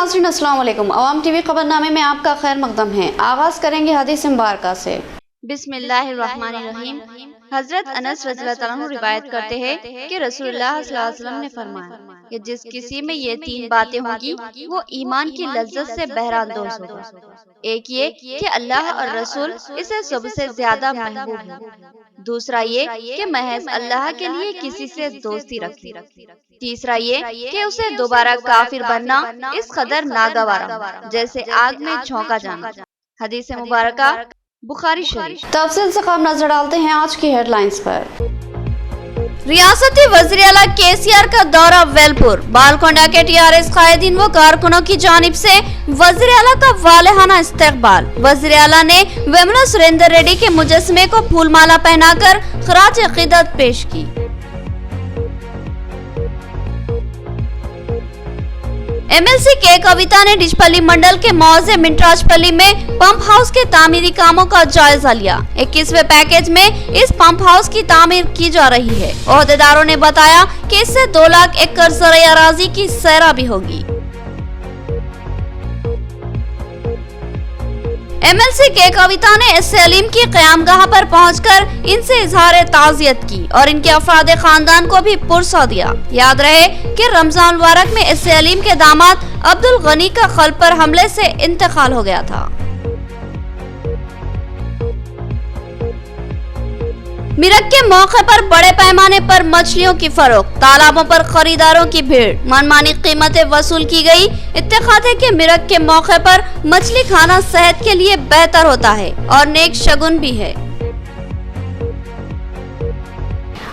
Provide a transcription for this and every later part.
नाज़रीन अस्सलाम वालेकुम। अवाम टीवी खबरनामे में आपका खैर मकदम है। आगाज करेंगे हदीस मुबारका से। बिस्मिल्लाहिर्रहमानिर्रहीम। हजरत अनस रज़ियल्लाहु अन्हु रिवायत करते हैं कि रसूलुल्लाह सल्लल्लाहु अलैहि वसल्लम ने फरमाया कि जिस किसी में ये तीन बातें होंगी वो ईमान की लज्जत से बहरांदोज होगा। एक ये कि अल्लाह और रसूल इसे सबसे ज्यादा महबूब है। दूसरा ये कि महज अल्लाह के लिए किसी से दोस्ती रखे। तीसरा ये कि उसे दोबारा काफिर बनना इस कदर नागवार हो जैसे आग में झोंका जाना। हदीस मुबारका बुखारी शरीफ। तफसील से खबर नजर डालते हैं आज की हेडलाइंस पर। रियासती वज़ीर आला केसीआर का दौरा वेलपुर। बालकोंडा के टीआरएस कायदीन व कारकुनों की जानिब से वज़ीर आला का वालेहाना इस्तकबाल। वज़ीर आला ने वेमला सुरेंद्र रेड्डी के मुजस्समे को फूलमाला पहनाकर खराज अकीदत पेश की। एमएलसी के कविता ने डिचपल्ली मंडल के मौजे मिंटराजपल्ली में पंप हाउस के तामीरी कामों का जायजा लिया। 21वें पैकेज में इस पंप हाउस की तामीर की जा रही है। ओहदेदारों ने बताया कि इससे 2 लाख एकड़ ज़राई अराजी की सैराबी होगी। एमएलसी के कविता ने एसए अलीम की क़यामगाह पर पहुंचकर इनसे इजहार ताज़ियत की और इनके अफराद खानदान को भी पुरसा दिया। याद रहे कि रमजान मुबारक में एसए अलीम के दामाद अब्दुल गनी का क़ल्ब पर हमले से इंतकाल हो गया था। मिरक के मौके पर बड़े पैमाने पर मछलियों की फरोख्त, तालाबों पर खरीदारों की भीड़, मनमानी कीमतें वसूल की गई। इत्तेफाक है कि मिरक के मौके पर मछली खाना सेहत के लिए बेहतर होता है और नेक शगुन भी है।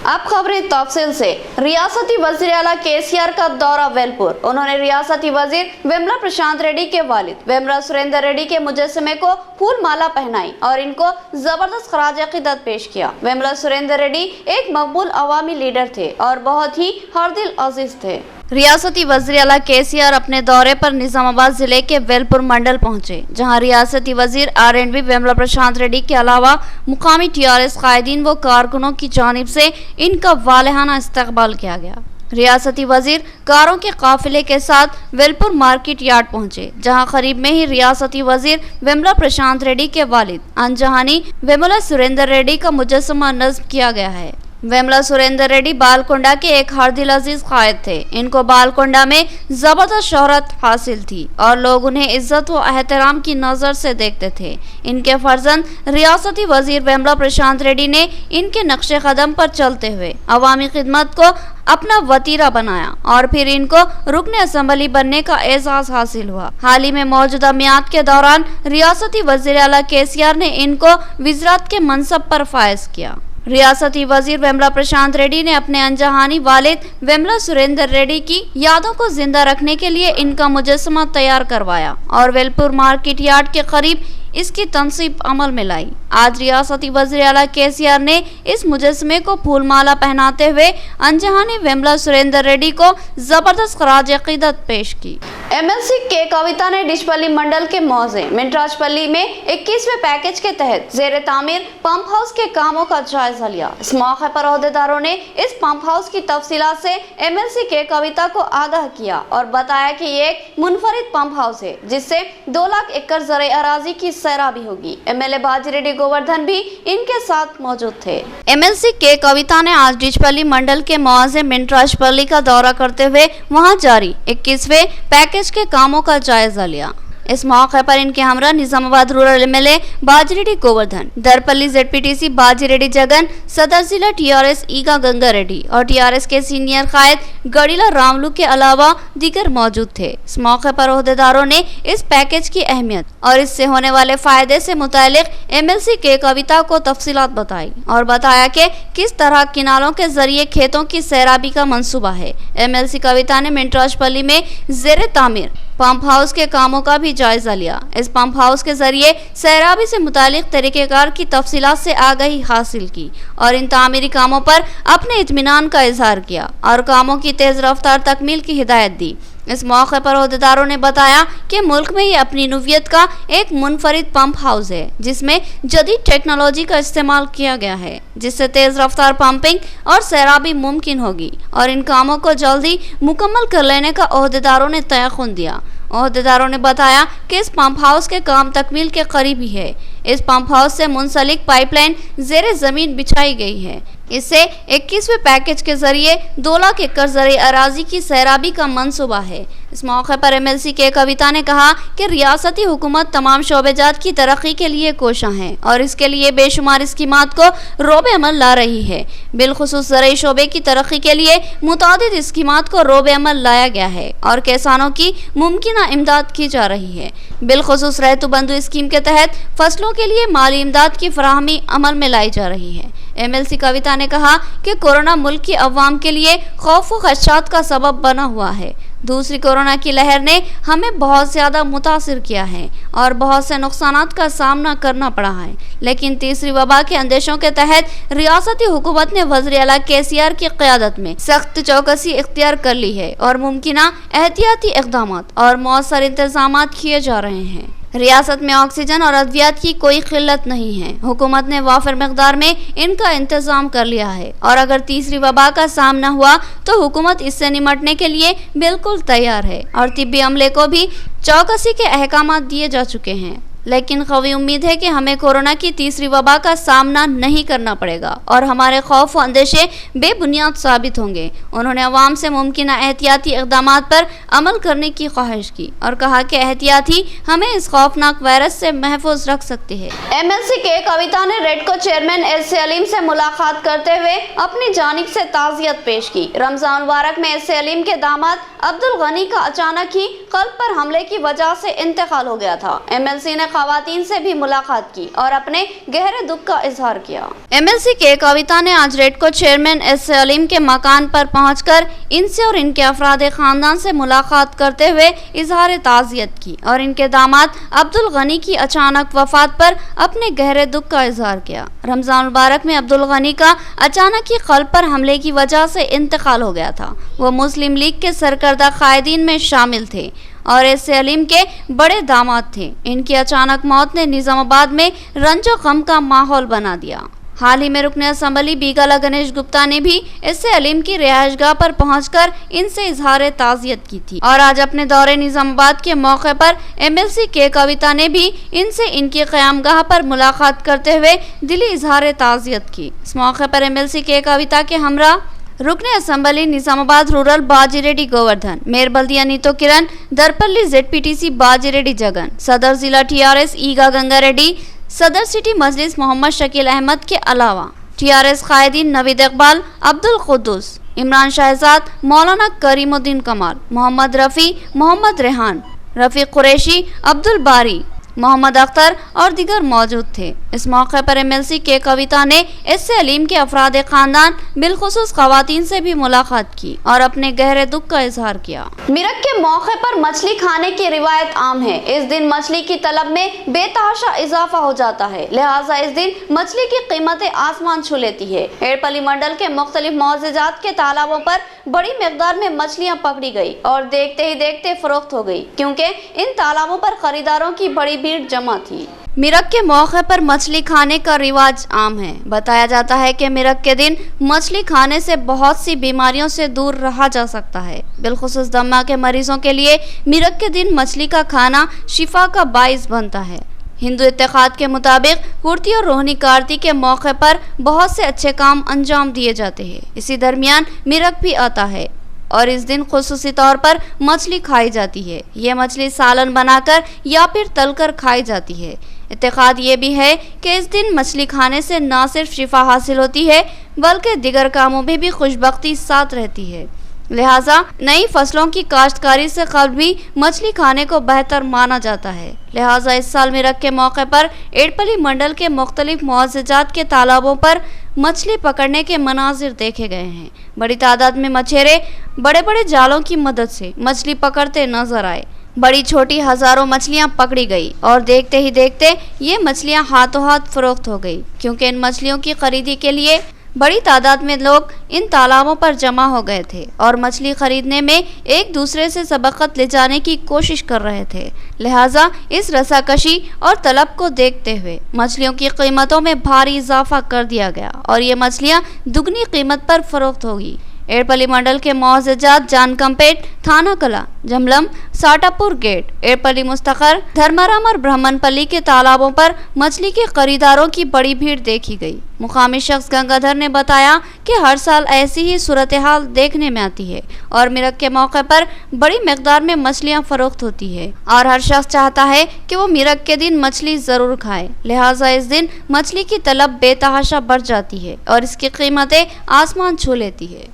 अब खबरें तफसील से। रियासती वज़ीर आला केसीआर का दौरा वेलपुर। उन्होंने रियासती वजीर वेमला प्रशांत रेड्डी के वालिद वेमला सुरेंद्र रेड्डी के मुजस्समे को फूल माला पहनाई और इनको जबरदस्त खराज अकीदत पेश किया। वेमला सुरेंद्र रेड्डी एक मकबूल अवामी लीडर थे और बहुत ही हरदिल अजीज थे। रियासती वज़ीर आला केसीआर अपने दौरे पर निजामाबाद जिले के वेलपुर मंडल पहुंचे, जहां रियासती वजीर R&B वेमला प्रशांत रेड्डी के अलावा मुकामी टीआरएस कायदीन व कारकुनों की जानिब से इनका वालेहाना इस्तकबाल किया गया। रियासती वजीर कारों के काफिले के साथ वेलपुर मार्केट यार्ड पहुंचे, जहां करीब में ही रियासती वजीर वेमला प्रशांत रेड्डी के वालिद अनजहानी वेमला सुरेंद्र रेड्डी का मुजस्समा नस्ब किया गया है। वेमला सुरेंद्र रेड्डी बालकोंडा के एक हरदिल अजीज कायद थे। इनको बालकोंडा में जबरदस्त शोहरत हासिल थी और लोग उन्हें इज्जत व एहतराम की नज़र से देखते थे। इनके फर्जंद रियासती वजीर वेमला प्रशांत रेड्डी ने इनके नक्शे कदम पर चलते हुए अवामी खिदमत को अपना वतीरा बनाया और फिर इनको रुकने असम्बली बनने का एजाज हासिल हुआ। हाल ही में मौजूदा मियाद के दौरान रियासती वज़ीर आला केसीआर ने इनको विज़रात के मनसब पर फायज किया। रियासती वजीर वेमला प्रशांत रेड्डी ने अपने अनजहानी वालिद वेमला सुरेंद्र रेड्डी की यादों को जिंदा रखने के लिए इनका मुजस्समा तैयार करवाया और वेलपुर मार्केट यार्ड के करीब इसकी तनसीब अमल में लाई। आज रियासती वज़ीर आला केसीआर ने इस मुजस्समे को फूलमाला पहनाते हुए अनजहानी वेमला सुरेंद्र रेड्डी को जबरदस्त खराज अकीदत पेश की। एमएलसी के कविता ने डिचपल्ली मंडल के मौजे मिंटराजपल्ली में 21वें पैकेज के तहत जेर तामीर पंप हाउस के कामों का जायजा लिया। इस मौके पर ओहदेदारों ने इस पंप हाउस की तफसीलात से एमएलसी के कविता को आगाह किया और बताया कि ये एक मुनफरिद पंप हाउस है जिससे 2 लाख एकड़ ज़राई अराजी की सैराबी होगी। एमएलए बाजिरेड्डी गोवर्धन भी इनके साथ मौजूद थे। एमएलसी के कविता ने आज डिचपल्ली मंडल के मौजे मिंटराजपल्ली का दौरा करते हुए वहां जारी 21वें पैकेज के कामों का जायजा लिया। इस मौके पर इनके हमरा Nizamabad rural MLA Bajireddy Govardhan, Darpally ZPTC Bajireddy Jagan, सदर जिला टीआरएस ईगा गंगा रेड्डी और टीआरएस के सीनियर कायद गड़ीला रामलू के अलावा दीगर मौजूद थे। इस मौके पर ओहदेदारों ने इस पैकेज की अहमियत और इससे होने वाले फायदे से मुतालिक एमएलसी के कविता को तफसीलात बताई और बताया कि किस तरह किनालों के जरिए खेतों की सैराबी का मंसूबा है। एमएलसी कविता ने मिंटराजपल्ली में जेर तामीर पंप हाउस के कामों का भी जायजा लिया। इस पंप हाउस के जरिए सैराबी से मुतालिक तरीक़ेकार की तफसीलात से आगाही हासिल की और इन तामीरी कामों पर अपने इत्मीनान का इजहार किया और कामों की तेज रफ्तार तकमील की हिदायत दी। इस मौके पर ओहदेदारों ने बताया कि मुल्क में ये अपनी नोवियत का एक मुनफरिद पंप हाउस है जिसमें जदीद टेक्नोलॉजी का इस्तेमाल किया गया है, जिससे तेज रफ्तार पंपिंग और सैराबी मुमकिन होगी और इन कामों को जल्दी मुकम्मल कर लेने का ओहदेदारों ने तयक़ुन दिया عہدیداروں نے بتایا کہ اس پمپ ہاؤس کے کام تکمیل کے قریب ہی ہے۔ اس پمپ ہاؤس سے منسلک پائپ لائن زیر زمین بچھائی گئی ہے۔ اس سے 21ویں پیکج کے ذریعے 2 لاکھ ایکڑ زرعی اراضی کی سیرابی کا منصوبہ ہے۔ اس موقع پر MLC کے کویتا نے کہا کہ ریاستی حکومت تمام شعبے جات کی ترقی کے لیے کوشاں ہے اور اس کے لیے بے شمار اسکیمات کو روب عمل لا رہی ہے۔ بالخصوص زرعی شعبے کی ترقی کے لیے متعدد اسکیمات کو روب عمل لایا گیا ہے اور کسانوں کی ممکنہ امداد کی جا رہی ہے۔ بالخصوص ریتو بندھو اسکیم کے تحت فصلوں کے لیے مالی امداد کی فراہمی عمل میں لائی جا رہی ہے۔ MLC کویتا نے کہا کہ کورونا ملک کی عوام کے لیے خوف و خدشات کا سبب بنا ہوا ہے۔ دوسری کورونا کی لہر نے ہمیں بہت زیادہ متاثر کیا ہے اور بہت سے نقصانات کا سامنا کرنا پڑا ہے، لیکن تیسری وبا کے اندیشوں کے تحت ریاستی حکومت نے وزیر اعلیٰ KCR کی قیادت میں سخت چوکسی اختیار کر لی ہے اور ممکنہ احتیاطی اقدامات اور مؤثر انتظامات کیے جا رہے ہیں۔ ریاست میں آکسیجن اور ادویات کی کوئی قلت نہیں ہے۔ حکومت نے وافر مقدار میں ان کا انتظام کر لیا ہے اور اگر تیسری وبا کا سامنا ہوا تو حکومت اس سے نمٹنے کے لیے بالکل تیار ہے اور طبی عملے کو بھی چوکسی کے احکامات دیے جا چکے ہیں۔ لیکن قوی امید ہے کہ ہمیں کورونا کی تیسری وبا کا سامنا نہیں کرنا پڑے گا اور ہمارے خوف و اندیشے بے بنیاد ثابت ہوں گے۔ انہوں نے عوام سے ممکنہ احتیاطی اقدامات پر عمل کرنے کی خواہش کی اور کہا کہ احتیاط ہی ہمیں اس خوفناک وائرس سے محفوظ رکھ سکتی ہے۔ MLC کے کویتا نے ریڈکو چیئرمین SC علیم سے ملاقات کرتے ہوئے اپنی جانب سے تعزیت پیش کی۔ رمضان مبارک میں SC علیم کے داماد عبدالغنی کا اچانک ہی قلب پر حملے کی وجہ سے انتقال ہو گیا تھا۔ MLC نے خواتین سے بھی ملاقات کی اور اپنے گہرے دکھ کا اظہار کیا۔ MLC کے کویتا نے آج ریڈکو چیئرمین SC علیم کے مکان پر پہنچ کر ان سے اور ان کے افراد خاندان سے ملاقات کرتے ہوئے اظہار تعزیت کی اور ان کے داماد عبدالغنی کی اچانک وفات پر اپنے گہرے دکھ کا اظہار کیا۔ رمضان مبارک میں عبدالغنی کا اچانک ہی قلب پر حملے کی وجہ سے انتقال ہو گیا تھا۔ وہ مسلم لیگ کے سرکردہ قائدین میں شامل تھے اور SC علیم کے بڑے داماد تھے۔ ان کی اچانک موت نے نظام آباد میں رنج و غم کا ماحول بنا دیا۔ حال ہی میں رکن اسمبلی بیگالا گنیش گپتا نے بھی SC علیم کی رہائش گاہ پر پہنچ کر ان سے اظہار تعزیت کی تھی اور آج اپنے دورے نظام آباد کے موقع پر MLC کے کویتا نے بھی ان سے ان کی قیام گاہ پر ملاقات کرتے ہوئے دلی اظہار تعزیت کی۔ اس موقع پر MLC کے کویتا کے ہمراہ رکن اسمبلی نظام آباد رورل باجی ریڈی گووردھن، میئر بلدیہ نیتو کرن، درپلی ZPTC باجی ریڈی جگن، صدر ضلع TRS ایگا گنگا ریڈی، صدر سٹی مجلس محمد شکیل احمد کے علاوہ TRS قائدین نوید اقبال، عبدالقدوس، عمران شہزاد، مولانا کریم الدین کمال، محمد رفیع، محمد ریحان، رفیق قریشی، عبدالباری، محمد اختر اور دیگر موجود تھے۔ اس موقع پر MLC کے کویتا نے SC علیم کے افراد خاندان بالخصوص خواتین سے بھی ملاقات کی اور اپنے گہرے دکھ کا اظہار کیا۔ میرک کے موقع پر مچھلی کھانے کی روایت عام ہے۔ اس دن مچھلی کی طلب میں بے تحاشا اضافہ ہو جاتا ہے، لہٰذا اس دن مچھلی کی قیمتیں آسمان چھو لیتی ہے۔ ایڑپلی منڈل کے مختلف معززات کے تالابوں پر بڑی مقدار میں مچھلیاں پکڑی گئی اور دیکھتے ہی دیکھتے فروخت ہو گئی، کیونکہ ان تالابوں پر خریداروں کی بڑی بھیڑ جمع تھی۔ میرک کے موقع پر مچھلی کھانے کا رواج عام ہے۔ بتایا جاتا ہے کہ میرک کے دن مچھلی کھانے سے بہت سی بیماریوں سے دور رہا جا سکتا ہے۔ بالخصوص دمہ کے مریضوں کے لیے میرک کے دن مچھلی کا کھانا شفا کا باعث بنتا ہے۔ ہندو اتحاد کے مطابق پورتی اور روہنی کارتی کے موقع پر بہت سے اچھے کام انجام دیے جاتے ہیں۔ اسی درمیان میرک بھی آتا ہے اور اس دن خصوصی طور پر مچھلی کھائی جاتی ہے۔ یہ مچھلی سالن بنا کر یا پھر تل کر کھائی جاتی ہے۔ اعتقاد یہ بھی ہے کہ اس دن مچھلی کھانے سے نہ صرف شفا حاصل ہوتی ہے بلکہ دیگر کاموں میں بھی خوشبختی ساتھ رہتی ہے، لہٰذا نئی فصلوں کی کاشتکاری سے قبل بھی مچھلی کھانے کو بہتر مانا جاتا ہے۔ لہٰذا اس سال میرک کے موقع پر ایڑپلی منڈل کے مختلف معززات کے تالابوں پر مچھلی پکڑنے کے مناظر دیکھے گئے ہیں۔ بڑی تعداد میں مچھیرے بڑے بڑے جالوں کی مدد سے مچھلی پکڑتے نظر آئے۔ بڑی چھوٹی ہزاروں مچھلیاں پکڑی گئی اور دیکھتے ہی دیکھتے یہ مچھلیاں ہاتھوں ہاتھ فروخت ہو گئی، کیونکہ ان مچھلیوں کی خریدی کے لیے بڑی تعداد میں لوگ ان تالابوں پر جمع ہو گئے تھے اور مچھلی خریدنے میں ایک دوسرے سے سبقت لے جانے کی کوشش کر رہے تھے۔ لہٰذا اس رساکشی اور طلب کو دیکھتے ہوئے مچھلیوں کی قیمتوں میں بھاری اضافہ کر دیا گیا اور یہ مچھلیاں دگنی قیمت پر فروخت ہوگی۔ एड़पल्ली मंडल के मौजेजात जानकमपेट, थाना कला, जमलम, साटापुर गेट, एड़पल्ली मुस्तकर, धर्माराम और ब्राह्मणपल्ली के तालाबों पर मछली के खरीदारों की बड़ी भीड़ देखी गई। मुकामी शख्स गंगाधर ने बताया कि हर साल ऐसी ही सूरत हाल देखने में आती है और मिरक के मौके पर बड़ी मिकदार में मछलियां फरोख्त होती है और हर शख्स चाहता है कि वो मिरक के दिन मछली जरूर खाए, लिहाजा इस दिन मछली की तलब बेतहाशा बढ़ जाती है और इसकी कीमतें आसमान छू लेती है।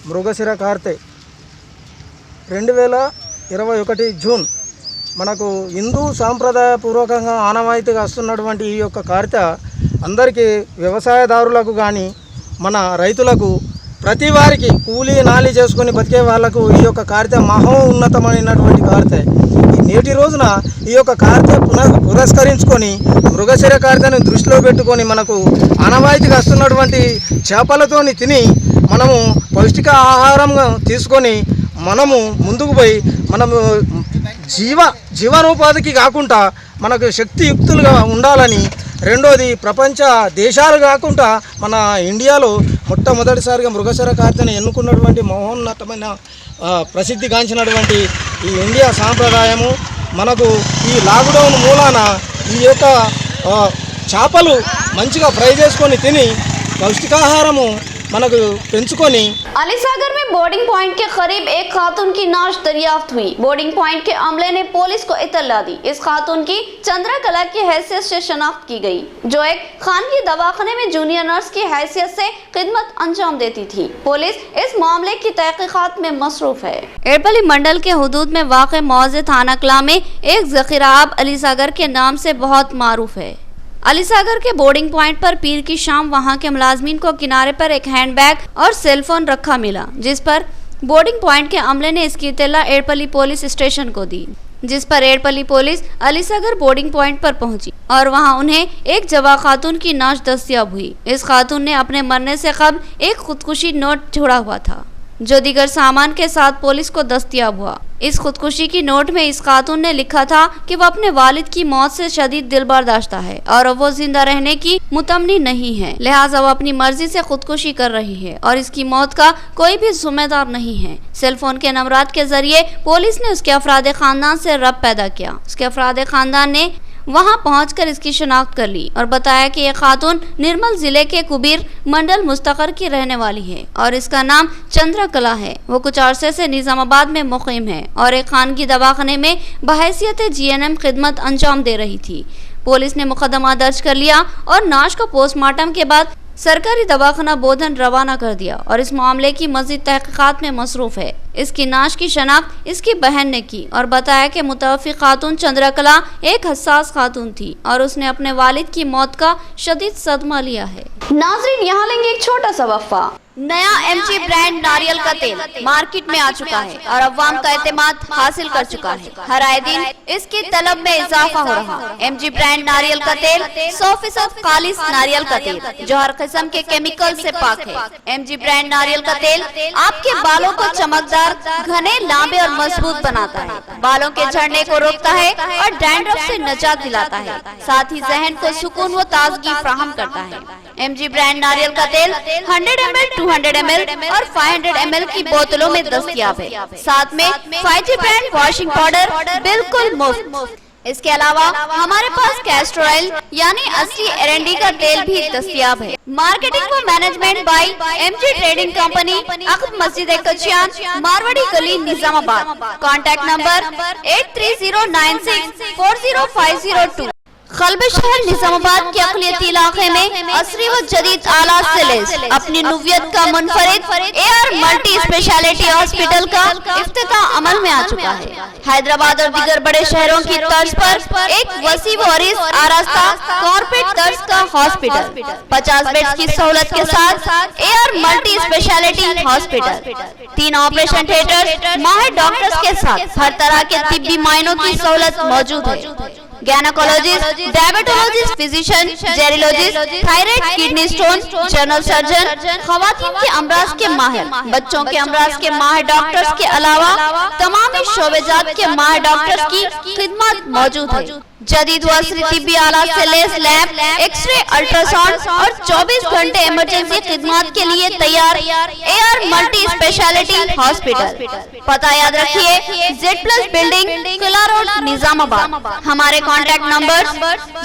మృగశిర కార్తె 2021 జూన్ మనకు హిందూ సాంప్రదాయపూర్వకంగా ఆనవాయితీగా వస్తున్నటువంటి ఈ యొక్క కార్తె అందరికీ వ్యవసాయదారులకు కానీ మన రైతులకు ప్రతి వారికి కూలీ నాలి చేసుకొని బతికే వాళ్లకు ఈ యొక్క కార్తె మహోన్నతమైనటువంటి కార్తె। నేటి రోజున ఈ యొక్క కార్తె పురస్కరించుకొని మృగశిర కార్తెను దృష్టిలో పెట్టుకొని మనకు ఆనవాయితీగా వస్తున్నటువంటి చేపలతోని తిని మనము పౌష్టిక ఆహారంగా తీసుకొని మనము ముందుకు పోయి మనము జీవనోపాధికి కాకుండా మనకు శక్తియుక్తులుగా ఉండాలని, రెండోది ప్రపంచ దేశాలు కాకుండా మన ఇండియాలో మొట్టమొదటిసారిగా మృగశిర కార్తెను ఎన్నుకున్నటువంటి మహోన్నతమైన ప్రసిద్ధిగాంచినటువంటి ఈ ఇండియా సాంప్రదాయము మనకు ఈ లాక్డౌన్ మూలాన ఈ యొక్క చేపలు మంచిగా ఫ్రై చేసుకొని తిని పౌష్టికాహారము మనకు పెంచుకొని। अलीसागर में बोर्डिंग पॉइंट के करीब एक खातून की नाश दरियाफ्त हुई। बोर्डिंग पॉइंट के अमले ने पुलिस को इत्तला दी। इस खातून की चंद्रकला की हैसियत से शनाख्त की गई, जो एक खानगी दवाखाने में जूनियर नर्स की हैसियत से खिदमत अंजाम देती थी। पुलिस इस मामले की तहकीकात में मसरूफ है। एड़पल्ली मंडल के हुदूद में वाक़े मौजे थाना कला में एक ज़ख़ीराब अलीसागर के नाम से बहुत मारूफ है। अलीसागर के बोर्डिंग पॉइंट पर पीर की शाम वहां के मुलाजमीन को किनारे पर एक हैंडबैग और सेलफोन रखा मिला, जिस पर बोर्डिंग पॉइंट के अमले ने इसकी इत्तला एड़पल्ली पुलिस स्टेशन को दी, जिस पर एड़पल्ली पुलिस अलीसागर बोर्डिंग पॉइंट पर पहुंची और वहां उन्हें एक जवा खातून की नाश दस्तयाब हुई। इस खातून ने अपने मरने से कबल एक खुदकुशी नोट छोड़ा हुआ था, जो दीगर सामान के साथ पुलिस को दस्तयाब हुआ। इस खुदकुशी की नोट में इस खातून ने लिखा था कि वो अपने वालिद की मौत से शदीद दिल बर्दाश्त है और वो जिंदा रहने की मुतमनी नहीं है, लिहाजा वो अपनी मर्जी से खुदकुशी कर रही है और इसकी मौत का कोई भी जिम्मेदार नहीं है। सेलफोन के नंबरात के जरिए पुलिस ने उसके अफराद खानदान से रब्त पैदा किया। उसके अफराद खानदान ने वहां पहुंचकर इसकी शनाख्त कर ली और बताया कि यह खातून निर्मल जिले के कुबीर मंडल मुस्तकर की रहने वाली है और इसका नाम चंद्रकला है। वो कुछ अरसे से निजामाबाद में मुकीम है और एक खानगी दवाखाने में बहैसियत जीएनएम खिदमत अंजाम दे रही थी। पुलिस ने मुकदमा दर्ज कर लिया और नाश को पोस्टमार्टम के बाद सरकारी दवाखाना बोधन रवाना कर दिया और इस मामले की मजीद तहकीकात में मसरूफ है। इसकी नाश की शनाख्त इसकी बहन ने की और बताया कि मुतवफ़्फ़ी खातून चंद्रकला एक हसास खातून थी और उसने अपने वालिद की मौत का शदीद सदमा लिया है। नाज़रीन, यहाँ लेंगे एक छोटा सा वक्फा। नया एमजी ब्रांड नारियल का तेल मार्केट में आ चुका है और अवाम का एतमाद हासिल कर चुका है। हर आए दिन इसकी तलब में इजाफा हो रहा है। एमजी ब्रांड नारियल का तेल 100% खालिस नारियल का तेल जो हर किस्म के केमिकल से पाक है। एमजी ब्रांड नारियल का तेल आपके बालों को चमकदार, घने, लांबे और मजबूत बनाता है, बालों के झड़ने को रोकता है और डैंड्रफ से निजात दिलाता है, साथ ही जहन को सुकून व ताजगी फराहम करता है। एमजी ब्रांड नारियल का तेल 100 ml, 200 ml और 500 ml की बोतलों में दस्तयाब है। साथ में 5G ब्रांड वॉशिंग पाउडर बिल्कुल मुफ्त। इसके अलावा हमारे पास कैस्टर ऑयल यानी असली एरंडी का तेल भी दस्तयाब है। मार्केटिंग व management by MG trading company, अकब मस्जिद कचियान, मारवाड़ी गली, निजामाबाद। Contact number 8309640502। कल्ब शहर निजामाबाद के अक़लियती इलाके में असरी व जदीद आलात से लैस अपनी नुवियत का मुनफरिद एयर मल्टी स्पेशलिटी हॉस्पिटल का इफ्तिताह अमल में आ चुका है। हैदराबाद और दीगर बड़े शहरों की तर्ज पर एक वसी व अरीज आरास्ता कॉर्पोरेट तर्ज का हॉस्पिटल 50 बेड्स की सहूलत के साथ air multi speciality hospital, 3 operation theatre, माहिर डॉक्टर्स के साथ हर तरह के तिब्बी मायनों की सहूलत मौजूद है। गैनोकोलॉजिस्ट, डायबिटोलॉजिस्ट, फिजिशियन, जेरियोलॉजिस्ट, thyroid, kidney stone, general surgeon, खवातीन के अमराज के माहिर, बच्चों के अमराज के माहिर डॉक्टर्स के अलावा तमाम शोबेजात के माहिर डॉक्टर्स की खिदमत मौजूद है। जदीद व असरी तिब्बी आलात से लेस लैब, एक्सरे, अल्ट्रासाउंड और 24 घंटे इमरजेंसी खिदमत के लिए तैयार एआर मल्टी स्पेशलिटी हॉस्पिटल। पता याद रखिए, Z+ बिल्डिंग, किला रोड, निजामाबाद। हमारे कॉन्टैक्ट नंबर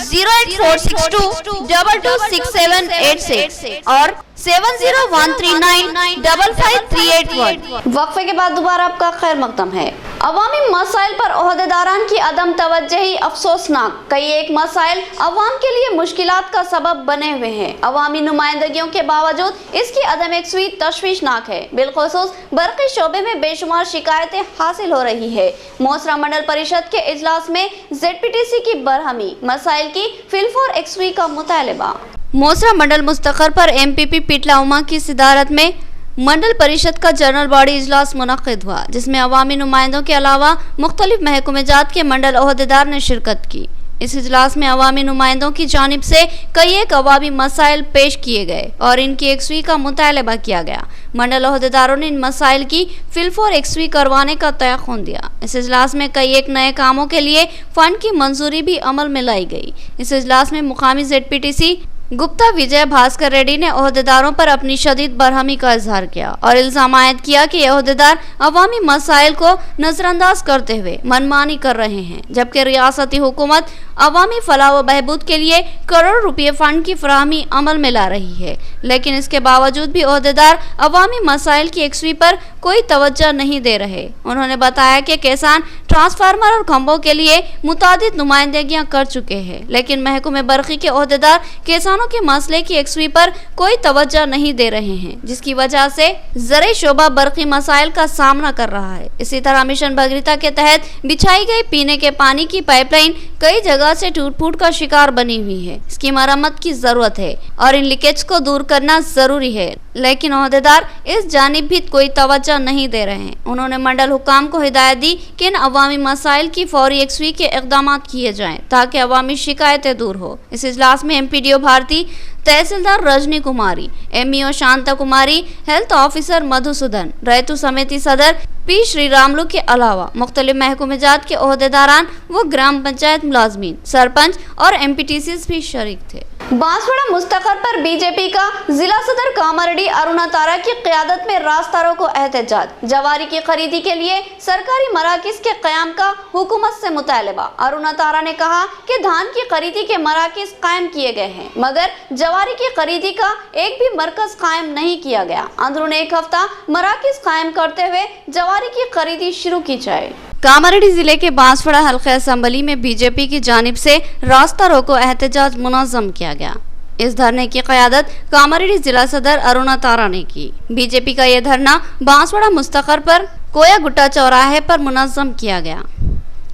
08462226786 और 7013955381। वक्फे के बाद दोबारा आपका खैर मकदम है। अवामी मसाइल पर ओहदेदारान की अदम तवज्जही अफसोसनाक। कई एक मसाइल अवाम के लिए मुश्किलात का सबब बने हुए हैं। अवामी नुमाइंदगियों के बावजूद इसकी अदम यकसुई तशवीशनाक है। बिलखुसूस बरक़ी शोबे में बेशुमार शिकायतें हासिल हो रही है। मोसरा मंडल परिषद के इजलास में ZPTC की बरहमी, मसाइल की फिलफोर यकसुई का मुतालबा। मोसरा मंडल मुस्तकर पर MPP पिटला उमा की सिदारत में मंडल परिषद का जनरल बॉडी इजलास मुनक़िद हुआ, जिसमें अवामी नुमाइंदों के अलावा मुख्तलिफ महकमेजात के मंडल ओहदेदार ने शिरकत की। इस इजलास में अवामी नुमाइंदों की जानिब से कई एक अवामी मसाइल पेश किए गए और इनकी यकसुई का मुतालबा किया गया। मंडल ओहदेदारों ने इन मसाइल की फिलफोर यकसुई करवाने का तयक़ुन दिया। इस इजलास में कई एक नए कामों के लिए फंड की मंजूरी भी अमल में लाई गई। इस इजलास में मुकामी ZPTC गुप्ता विजय भास्कर रेड्डी ने ओहदेदारों पर अपनी शदीद बरहमी का इजहार किया और इल्जाम आयद किया कि ये ओहदेदार अवामी मसाइल को नजरअंदाज करते हुए मनमानी कर रहे हैं, जबकि रियासती हुकूमत अवामी फलाह व बहबूद के लिए करोड़ रुपये फंड की फराहमी अमल में ला रही है। लेकिन इसके बावजूद भी ओहदेदार अवामी मसाइल की यकसुई पर कोई तवज्जो नहीं दे रहे। उन्होंने बताया कि किसान ट्रांसफार्मर और खंभों के लिए मुतादिद नुमाइंदगियां कर चुके हैं, लेकिन महकमे बरक़ी के ओहदेदार किसानों के मसले की यकसुई पर कोई तवज्जो नहीं दे रहे हैं, जिसकी वजह से ज़राई शोबा बरक़ी मसाइल का सामना कर रहा है। इसी तरह मिशन भगीरथ के तहत बिछाई गई पीने के पानी की पाइपलाइन कई जगह से टूट फूट का शिकार बनी हुई है। इसकी मरम्मत की जरूरत है और इन लीकेज को दूर करना जरूरी है, लेकिन ओहदेदार इस जानिब भी कोई तवज्जो नहीं दे रहे हैं। उन्होंने मंडल हुकाम को हिदायत दी कि इन अवामी मसाइल की फौरी यकसुई के इक़दाम किए जाएं ताकि अवामी शिकायतें दूर हो। इस इजलास में MPDO भारती, तहसीलदार रजनी कुमारी, MEO शांता कुमारी, हेल्थ ऑफिसर मधुसूदन, रैतु समिति सदर P श्रीरामलू के अलावा मुख्तलिफ महकमेजात के ओहदेदारान व ग्राम पंचायत मुलाजमीन, सरपंच और MPTCs भी शरीक थे। बांसवाड़ा मुस्तकर पर बीजेपी का जिला सदर कामरडी अरुणा तारा की क़यादत में रास्ता रोको एहतजाज। जवारी की खरीदी के लिए सरकारी मराकिज के क़याम का हुकूमत से मुतालबा। अरुणा तारा ने कहा कि धान की खरीदी के मराकिज कायम किए गए हैं, मगर जवारी की खरीदी का एक भी मरकज कायम नहीं किया गया। अंदरून एक हफ्ता मराकिज कायम करते हुए जवारी की खरीदी शुरू की जाए। कामारेड्डी जिले के बांसवाड़ा हल्के असम्बली में बीजेपी की जानिब से रास्ता रोको एहतजाज मुनज़्ज़म किया गया। इस धरने की क़यादत कामारेड्डी जिला सदर अरुणा तारा ने की। बीजेपी का यह धरना बांसवाड़ा मुस्तकर पर कोया गुट्टा चौराहे पर मुनज़्ज़म किया गया।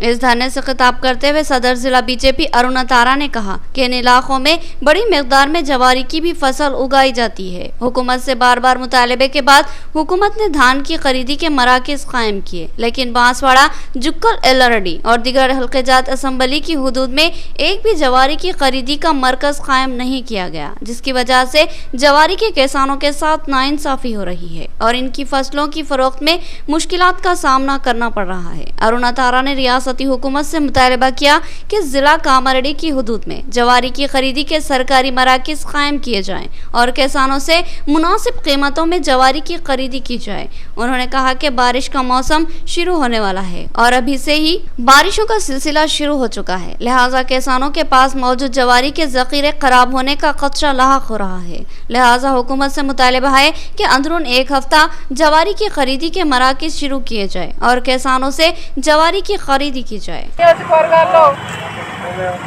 इस धरने से खिताब करते हुए सदर जिला बीजेपी अरुणा तारा ने कहा कि इन इलाकों में बड़ी मिकदार में जवारी की भी फसल उगाई जाती है। हुकूमत से बार बार मुतालबे के बाद हुकूमत ने धान की खरीदी के मराकज़ कायम किए, लेकिन बांसवाड़ा, जुक्कल, LRD और दीगर हल्के जात असम्बली की हुदूद में एक भी जवारी की खरीदी का मरकज कायम नहीं किया गया, जिसकी वजह से जवारी के किसानों के साथ नाइंसाफी हो रही है और इनकी फसलों की फरोख्त में मुश्किलात का सामना करना पड़ रहा है। अरुणा तारा ने रियासती हुकूमत से मुतालबा किया कि जिला कामारेड्डी की हुदूद में जवारी की खरीदी के सरकारी मराकिज कायम किए जाएं और किसानों से मुनासिब कीमतों में जवारी की खरीदी की जाए। उन्होंने कहा कि बारिश का मौसम शुरू होने वाला है और अभी से ही बारिशों का सिलसिला शुरू हो चुका है, लिहाजा किसानों के पास मौजूद जवारी के ज़ख़ीरे खराब होने का खदशा लाहक हो रहा है। लिहाजा हुकूमत से मुतालबा है कि अंदरून एक हफ्ता जवारी की खरीदी के मराकिज शुरू किए जाए और किसानों से जवारी की खरीदी की जाए। నియోజకవర్గాల్లో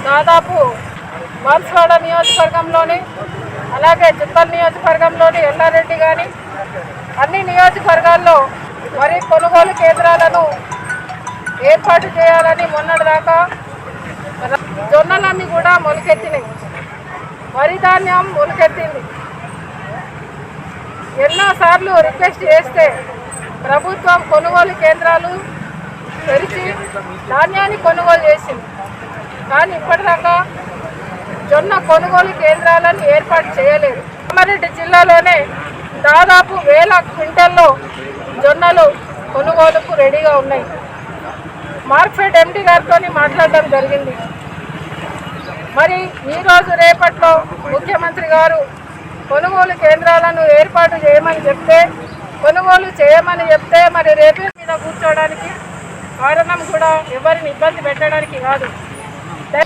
దాదాపు బాన్స్వాడ నియోజకవర్గంలోని అలాగే జుక్కల్ నియోజకవర్గంలోని ఎల్లారెడ్డి గాని అన్ని నియోజకవర్గాల్లో వరి కొనుగోలు కేంద్రాలను ఏర్పాటు చేయాలని మొన్నటిదాకా జొన్నలన్నీ కూడా మొలకెత్తినాయి, వరి ధాన్యం మొలకెత్తింది. ఎన్నోసార్లు రిక్వెస్ట్ చేస్తే ప్రభుత్వం కొనుగోలు కేంద్రాలు తెరిచి ధాన్యాన్ని కొనుగోలు చేసింది. కానీ ఇప్పటిదాకా జొన్న కొనుగోలు కేంద్రాలను ఏర్పాటు చేయలేదు. కామారెడ్డి జిల్లాలోనే దాదాపు 1000 క్వింటల్లో జొన్నలు కొనుగోలుకు రెడీగా ఉన్నాయి. మార్కెట్ ఎండి గారితో మాట్లాడడం జరిగింది. మరి ఈరోజు రేపట్లో ముఖ్యమంత్రి గారు కొనుగోలు కేంద్రాలను ఏర్పాటు చేయమని చెప్తే, కొనుగోలు చేయమని చెప్తే మరి రేపే మీద కూర్చోవడానికి కారణం కూడా ఎవరిని ఇబ్బంది పెట్టడానికి కాదు.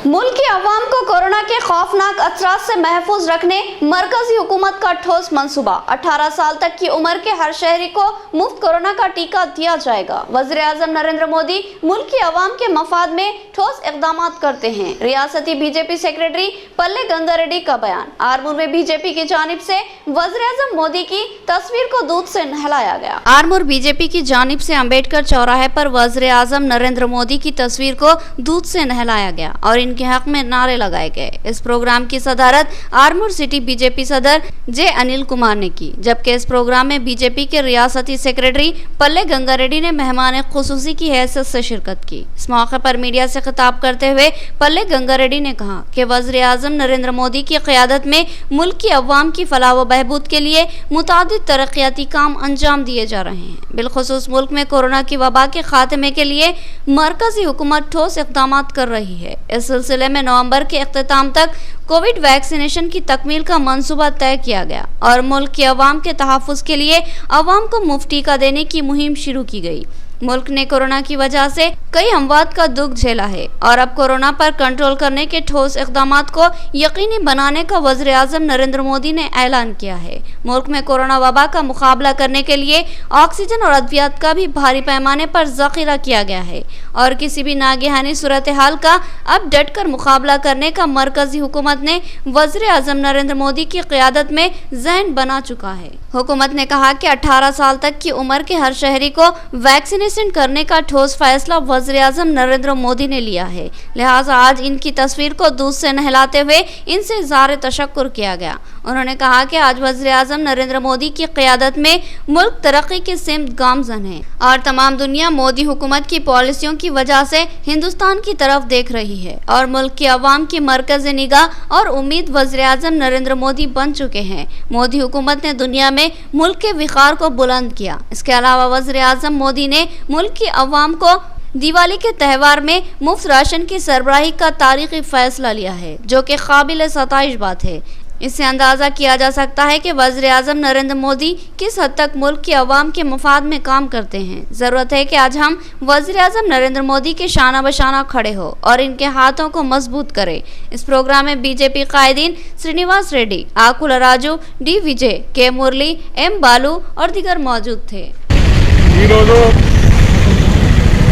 मुल्क की अवाम को कोरोना के खौफनाक असरात से महफूज रखने मरकजी हुकूमत का ठोस मंसूबा। 18 साल तक की उम्र के हर शहरी को मुफ्त कोरोना का टीका दिया जाएगा। वज़ीर आज़म नरेंद्र मोदी मुल्क की अवाम के मफाद में ठोस इक़दाम करते हैं। रियासती बीजेपी सेक्रेटरी पल्ले गंगारेड्डी का बयान। आरमूर में बीजेपी की जानिब से वज़ीर आज़म मोदी की तस्वीर को दूध से नहलाया गया। आरमूर बीजेपी की जानिब से अम्बेडकर चौराहे पर वज़ीर आज़म नरेंद्र मोदी की तस्वीर को दूध से नहलाया गया और इनके हक में नारे लगाए गए। इस प्रोग्राम की सदारत आरमूर सिटी बीजेपी सदर जे अनिल कुमार ने की, जबकि इस प्रोग्राम में बीजेपी के रियासती सेक्रेटरी पल्ले गंगारेड्डी ने मेहमान खुसूसी की हैसियत से शिरकत की। इस मौके पर मीडिया से खिताब करते हुए पल्ले गंगारेड्डी ने कहा कि वज़ीर आज़म नरेंद्र मोदी की क़यादत में मुल्क की अवाम की फलाह व बहबूद के लिए मुतादिद तरक्याती काम अंजाम दिए जा रहे हैं। बिलखुसूस मुल्क में कोरोना की वबा के खात्मे के लिए मरकजी हुकूमत ठोस इक़दाम कर रही है। इस सिलसिले में नवंबर के इख्तिताम तक कोविड वैक्सीनेशन की तकमील का मंसूबा तय किया गया और मुल्क की अवाम के तहफ़्फ़ुज़ के लिए अवाम को मुफ्त टीका देने की मुहिम शुरू की गई। मुल्क ने कोरोना की वजह से कई अमवात का दुख झेला है और अब कोरोना पर कंट्रोल करने के ठोस इक़दामात को यकीनी बनाने का वज़ीर आज़म नरेंद्र मोदी ने ऐलान किया है। मुल्क में कोरोना वबा का मुकाबला करने के लिए ऑक्सीजन और अद्वियात का भी भारी पैमाने पर ज़ख़ीरा किया गया है और किसी भी नागहानी सूरत हाल का अब डट कर मुकाबला करने का मरकजी हुकूमत ने वज़ीर आज़म नरेंद्र मोदी की क़यादत में ज़हन बना चुका है। हुकूमत ने कहा कि 18 साल तक की उम्र के हर शहरी को वैक्सीनेशन करने का ठोस फैसला वज़ीर आज़म नरेंद्र मोदी ने लिया है। लिहाजा आज इनकी तस्वीर को दूध से नहलाते हुए इनसे इज़हार तशक्कुर किया गया। उन्होंने कहा कि आज वज़ीर आज़म नरेंद्र मोदी की क़यादत में मुल्क तरक्की के सिमत गामज़न है और तमाम दुनिया मोदी हुकूमत की पॉलिसियों की वजह से हिंदुस्तान की तरफ देख रही है और मुल्क की अवाम की मरकज़ निगाह और उम्मीद वज़ीर आज़म नरेंद्र मोदी बन चुके हैं। मोदी हुकूमत ने दुनिया में मुल्क के विक़ार को बुलंद किया। इसके अलावा वज़ीर आज़म मोदी ने मुल्क की अवाम को दिवाली के त्यौहार में मुफ्त राशन की सरबराही का तारीखी फैसला लिया है, जो कि काबिल सताइश बात है। इससे अंदाज़ा किया जा सकता है कि वज़ीर आज़म नरेंद्र मोदी किस हद तक मुल्क की अवाम के मफाद में काम करते हैं। ज़रूरत है कि आज हम वज़ीर आज़म नरेंद्र मोदी के शाना बशाना खड़े हो और इनके हाथों को मजबूत करें। इस प्रोग्राम में बीजेपी कायदीन श्रीनिवास रेड्डी, आकुल राजू, डी विजय, के मुरली, एम बालू और दीगर मौजूद थे।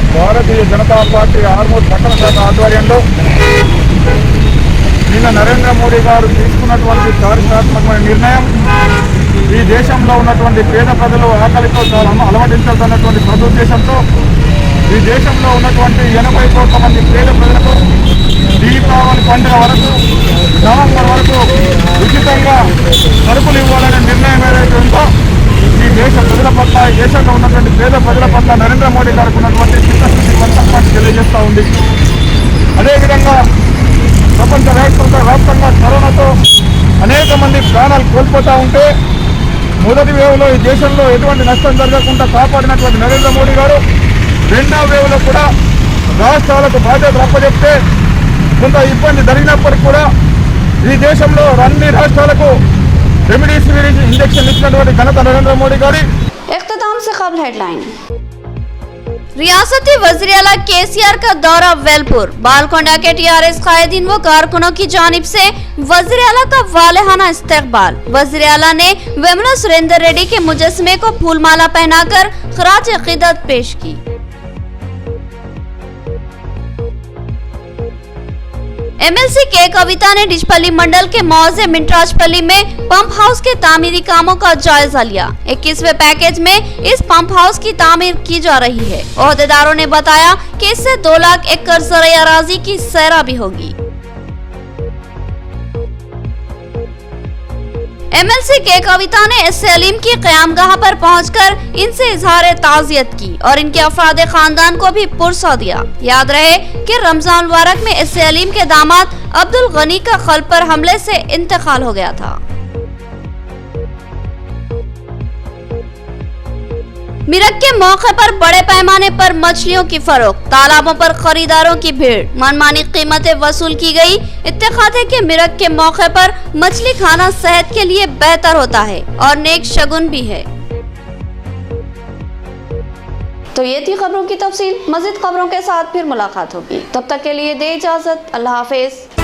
భారతీయ జనతా పార్టీ ఆర్మూర్ పట్టణ శాఖ ఆధ్వర్యంలో నిన్న నరేంద్ర మోడీ గారు తీసుకున్నటువంటి చారిత్రాత్మకమైన నిర్ణయం ఈ దేశంలో ఉన్నటువంటి పేద ప్రజలు ఆకలితో చాలా అలమటించాలన్నటువంటి సదుద్దేశంతో ఈ దేశంలో ఉన్నటువంటి 80 కోట్ల మంది పేద ప్రజలకు దీపావళి పండుగ వరకు నవంబర్ వరకు ఉచితంగా సరుకులు ఇవ్వాలనే నిర్ణయం ఏదైతే ఉందో ఈ దేశ ప్రజల పట్ల ఈ దేశంలో ఉన్నటువంటి పేద ప్రజల పట్ల నరేంద్ర మోడీ గారికి ఉన్నటువంటి చిత్తశుద్ధి సంకల్పాన్ని తెలియజేస్తూ ఉంది. అదేవిధంగా ప్రపంచవ్యాప్తంగా కరోనాతో అనేక మంది ప్రాణాలు కోల్పోతూ ఉంటే మొదటి వేవ్లో ఈ దేశంలో ఎటువంటి నష్టం జరగకుండా కాపాడినటువంటి నరేంద్ర మోడీ గారు రెండవ వేవ్లో కూడా రాష్ట్రాలకు బాధ్యతలు అప్పచెప్తే కొంత ఇబ్బంది జరిగినప్పటికీ కూడా ఈ దేశంలో అన్ని రాష్ట్రాలకు रेमडेसिविर इंजेक्शन इచ్చినటువంటి ఘనత నరేంద్ర మోడీ గారి। इख्तिताम से कबल हेडलाइन। रियासती वज़ीर आला केसीआर का दौरा वेलपुर। बालकोंडा के टीआरएस कायदीन व कारकुनों की जानिब से वज़ीर आला का वालेहाना इस्तकबाल। वज़ीर आला ने वेमला सुरेंद्र रेड्डी के मुजस्समे को फूलमाला पहनाकर खराज अक़ीदत पेश की। एमएलसी के कविता ने डिचपल्ली मंडल के मौजे मिंटराजपल्ली में पंप हाउस के तामीरी कामों का जायजा लिया। 21वें पैकेज में इस पंप हाउस की तामीर की जा रही है। ओहदेदारों ने बताया कि इससे 2 लाख एकड़ ज़राई अराज़ी की सैरा भी होगी। MLC के कविता ने एस सलीम की क़यामगाह पर पहुंचकर इनसे इजहार ताज़ियत की और इनके अफराद खानदान को भी पुरसा दिया। याद रहे कि रमजान मुबारक में एस सलीम के दामाद अब्दुल गनी का क़ल्ब पर हमले से इंतकाल हो गया था। मिरक के मौके पर बड़े पैमाने पर मछलियों की फरोख्त, तालाबों पर खरीदारों की भीड़, मनमानी कीमतें वसूल की गई। इत्तेफाक है कि मिरक के मौके पर मछली खाना सेहत के लिए बेहतर होता है और नेक शगुन भी है। तो ये थी खबरों की तफसील। मज़ीद खबरों के साथ फिर मुलाकात होगी, तब तक के लिए दे इजाज़त। अल्लाह हाफिज़।